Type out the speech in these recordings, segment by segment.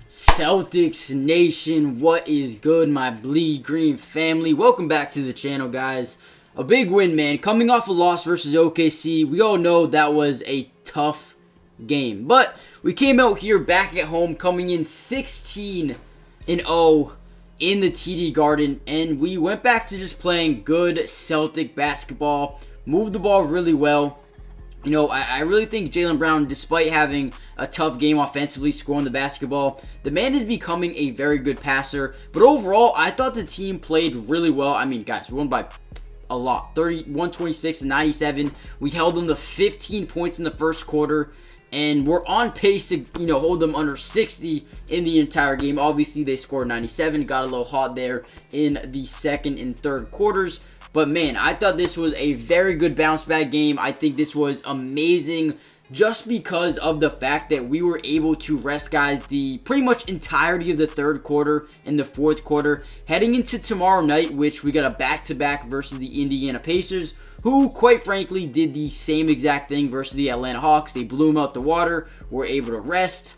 Celtics Nation, what is good, my bleed green family? Welcome back to the channel, guys. A big win, man. Coming off a loss versus OKC. We all know that was a tough game. But we came out here back at home, coming in 16-0 in the TD Garden. And we went back to just playing good Celtic basketball. Moved the ball really well. You know, I really think Jaylen Brown, despite having a tough game offensively, scoring the basketball, the man is becoming a very good passer. But overall, I thought the team played really well. I mean, guys, we won by a lot. 126-97. We held them to 15 points in the first quarter. And we're on pace to, hold them under 60 in the entire game. Obviously, they scored 97. Got a little hot there in the second and third quarters. But man, I thought this was a very good bounce back game. I think this was amazing just because of the fact that we were able to rest guys the pretty much entirety of the third quarter and the fourth quarter. Heading into tomorrow night, which we got a back-to-back versus the Indiana Pacers, who quite frankly did the same exact thing versus the Atlanta Hawks. They blew them out the water, were able to rest.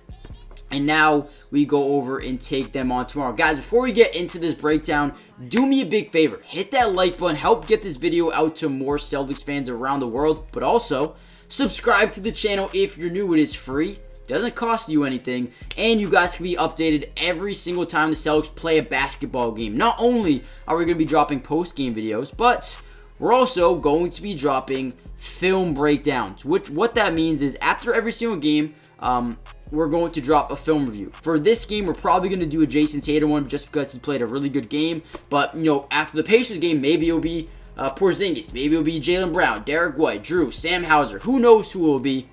And now we go over and take them on tomorrow. Guys, before we get into this breakdown, do me a big favor. Hit that like button. Help get this video out to more Celtics fans around the world. But also, subscribe to the channel if you're new. It is free. Doesn't cost you anything. And you guys can be updated every single time the Celtics play a basketball game. Not only are we going to be dropping post-game videos, but we're also going to be dropping film breakdowns. What that means is after every single game, we're going to drop a film review. For this game, we're probably going to do a Jason Tatum one just because he played a really good game. But, after the Pacers game, maybe it'll be Porzingis. Maybe it'll be Jaylen Brown, Derek White, Drew, Sam Hauser. Who knows who it will be.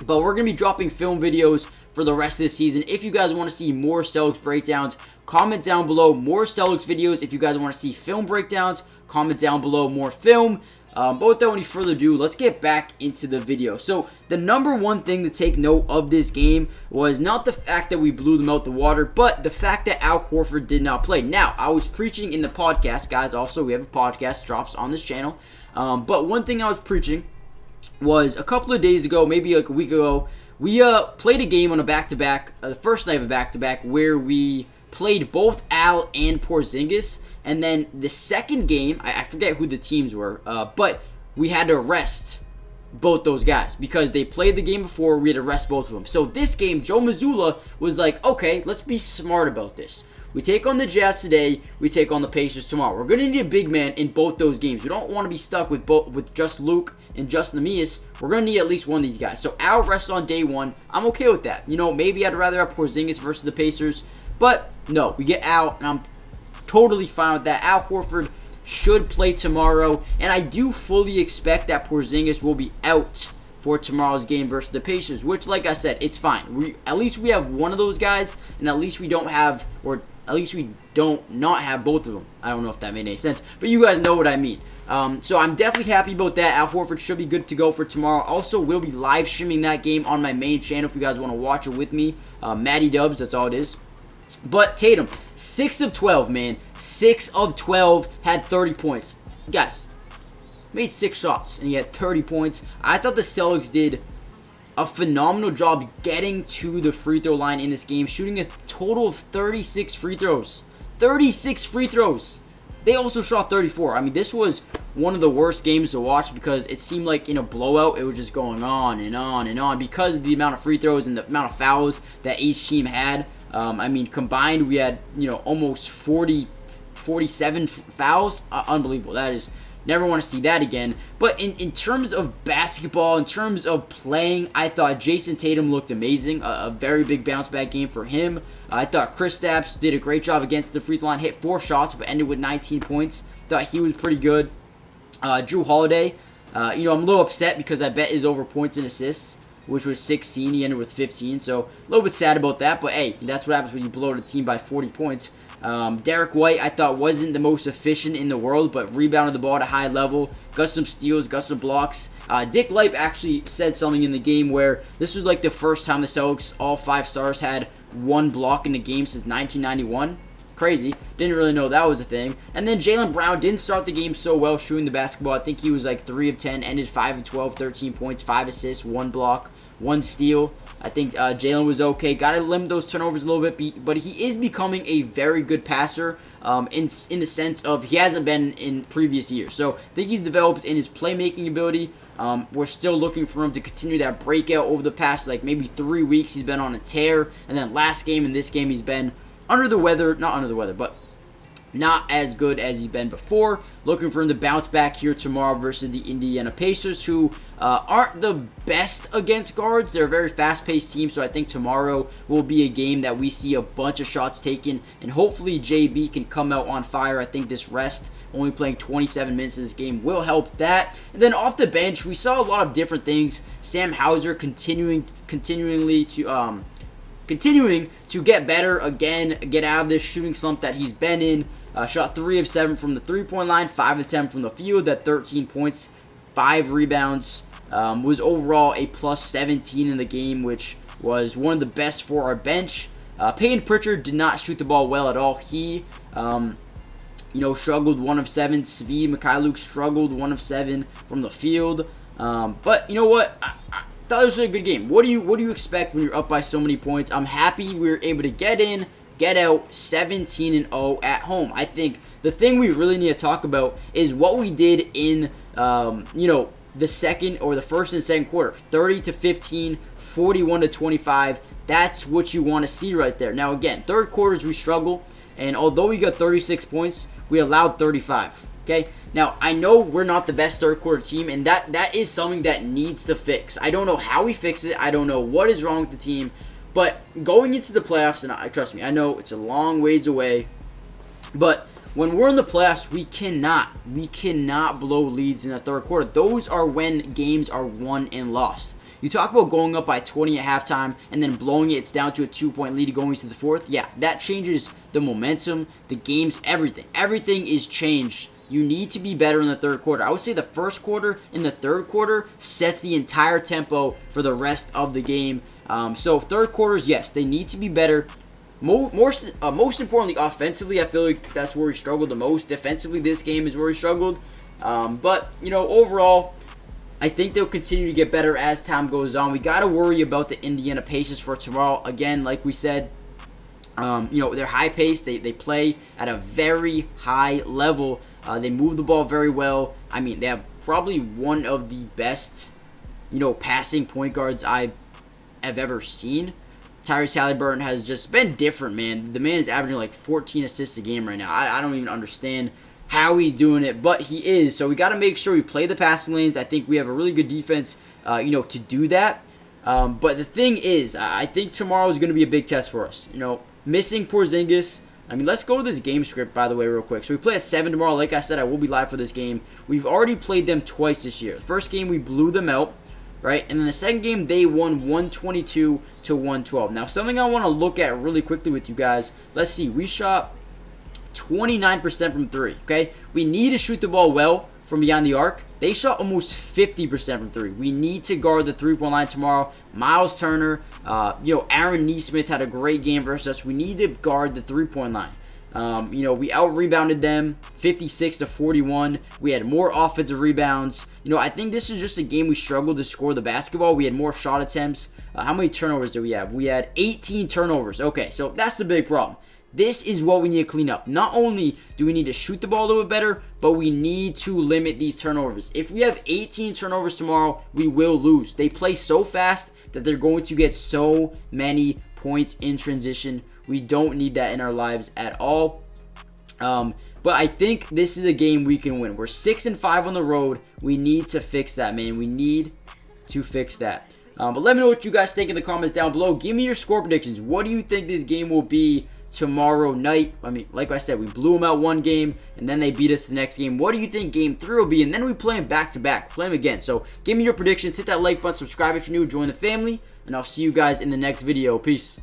But we're going to be dropping film videos for the rest of the season. If you guys want to see more Celtics breakdowns, comment down below more Celtics videos. If you guys want to see film breakdowns, comment down below more film. But without any further ado, let's get back into the video. So, the number one thing to take note of this game was not the fact that we blew them out the water, but the fact that Al Horford did not play. Now, I was preaching in the podcast, guys. Also, we have a podcast, drops on this channel. But one thing I was preaching was a couple of days ago, maybe like a week ago, we played a game on a back-to-back, the first night of a back-to-back, where we played both Al and Porzingis. And then the second game, I forget who the teams were, but we had to rest both those guys because they played the game before. We had to rest both of them. So this game, Joe Mazzulla was like, okay, let's be smart about this. We take on the Jazz today. We take on the Pacers tomorrow. We're going to need a big man in both those games. We don't want to be stuck with just Luke and just Nemias. We're going to need at least one of these guys. So Al rests on day one. I'm okay with that. Maybe I'd rather have Porzingis versus the Pacers. But no, we get Al, and I'm totally fine with that. Al Horford should play tomorrow, and I do fully expect that Porzingis will be out for tomorrow's game versus the Pacers, which, like I said, it's fine. At least we have one of those guys, and at least we don't have not have both of them. I don't know if that made any sense, but you guys know what I mean. So I'm definitely happy about that. Al Horford should be good to go for tomorrow. Also, we'll be live streaming that game on my main channel if you guys want to watch it with me. Matty Dubs, that's all it is. But Tatum, 6 of 12, man. 6 of 12, had 30 points. Guys, made 6 shots, and he had 30 points. I thought the Celtics did a phenomenal job getting to the free throw line in this game, shooting a total of 36 free throws. 36 free throws. They also shot 34. I mean, this was one of the worst games to watch because it seemed like in a blowout, it was just going on and on and on because of the amount of free throws and the amount of fouls that each team had. I mean, combined, we had, almost 47 fouls. Unbelievable. That is, never want to see that again. But in terms of basketball, in terms of playing, I thought Jason Tatum looked amazing. A very big bounce back game for him. I thought Kristaps did a great job against the free throw line. Hit 4 shots, but ended with 19 points. Thought he was pretty good. Drew Holiday, I'm a little upset because I bet his over points and assists, which was 16. He ended with 15, so a little bit sad about that. But hey, that's what happens when you blow the team by 40 points. Derek White, I thought, wasn't the most efficient in the world, but rebounded the ball at a high level. Got some steals, got some blocks. Dick Lipe actually said something in the game where this was like the first time the Celtics, all 5 stars, had 1 block in the game since 1991. Crazy. Didn't really know that was a thing. And then Jaylen Brown didn't start the game so well shooting the basketball. I think he was like 3 of 10, ended 5 of 12, 13 points, 5 assists, 1 block, 1 steal. I think Jalen was okay. Got to limit those turnovers a little bit, but he is becoming a very good passer in the sense of he hasn't been in previous years. So I think he's developed in his playmaking ability. We're still looking for him to continue that breakout over the past like maybe 3 weeks. He's been on a tear, and then last game and this game he's been under the weather, not under the weather, but not as good as he's been before. Looking for him to bounce back here tomorrow versus the Indiana Pacers, who aren't the best against guards. They're a very fast-paced team, so I think tomorrow will be a game that we see a bunch of shots taken, and hopefully JB can come out on fire. I think this rest, only playing 27 minutes in this game, will help that. And then off the bench, we saw a lot of different things. Sam Hauser continuing to get better again, get out of this shooting slump that he's been in. Shot 3 of 7 from the three-point line, 5 of 10 from the field at 13 points, 5 rebounds. Was overall a plus 17 in the game, which was one of the best for our bench. Payne Pritchard did not shoot the ball well at all. He, struggled 1 of 7. Svi Mikhailuk struggled 1 of 7 from the field. But you know what? I thought it was a good game. What do you expect when you're up by so many points? I'm happy we were able to get in, get out 17-0 at home. I think the thing we really need to talk about is what we did in the second or the first and second quarter. 30-15, 41-25. That's what you want to see right there. Now again, third quarters we struggle, and although we got 36 points, we allowed 35. Okay, now I know we're not the best third quarter team, and that is something that needs to fix. I don't know how we fix it. I don't know what is wrong with the team, but going into the playoffs, and trust me, I know it's a long ways away, but when we're in the playoffs, we cannot blow leads in the third quarter. Those are when games are won and lost. You talk about going up by 20 at halftime and then blowing it. It's down to a 2-point lead going into the fourth. Yeah, that changes the momentum, the games, everything. Everything is changed. You need to be better in the third quarter. I would say the first quarter and the third quarter sets the entire tempo for the rest of the game. So third quarters, yes, they need to be better. Most importantly, offensively, I feel like that's where we struggled the most. Defensively, this game is where we struggled. But overall, I think they'll continue to get better as time goes on. We got to worry about the Indiana Pacers for tomorrow. Again, like we said, they're high-paced. They play at a very high level. They move the ball very well. I mean, they have probably one of the best, passing point guards I have ever seen. Tyrese Halliburton has just been different, man. The man is averaging like 14 assists a game right now. I don't even understand how he's doing it, but he is. So we got to make sure we play the passing lanes. I think we have a really good defense, to do that. But the thing is, I think tomorrow is going to be a big test for us. Missing Porzingis. I mean, let's go to this game script, by the way, real quick. So we play at 7 tomorrow. Like I said, I will be live for this game. We've already played them twice this year. The first game, we blew them out, right? And then the second game, they won 122-112. Now, something I want to look at really quickly with you guys. Let's see. We shot 29% from 3, okay? We need to shoot the ball well from beyond the arc. They shot almost 50% from 3. We need to guard the three-point line tomorrow. Miles Turner, Aaron Nesmith had a great game versus us. We need to guard the three-point line. We out-rebounded them 56-41. We had more offensive rebounds. I think this is just a game we struggled to score the basketball. We had more shot attempts. How many turnovers did we have? We had 18 turnovers. Okay, so that's the big problem. This is what we need to clean up. Not only do we need to shoot the ball a little bit better, but we need to limit these turnovers. If we have 18 turnovers tomorrow, we will lose. They play so fast that they're going to get so many points in transition. We don't need that in our lives at all. But I think this is a game we can win. We're 6-5 on the road. We need to fix that, man. We need to fix that. But let me know what you guys think in the comments down below. Give me your score predictions. What do you think this game will be tomorrow night? I mean, like I said, we blew them out one game, and then they beat us the next game. What do you think game 3 will be? And then we play them back-to-back. Play them again. So give me your predictions. Hit that like button. Subscribe if you're new. Join the family. And I'll see you guys in the next video. Peace.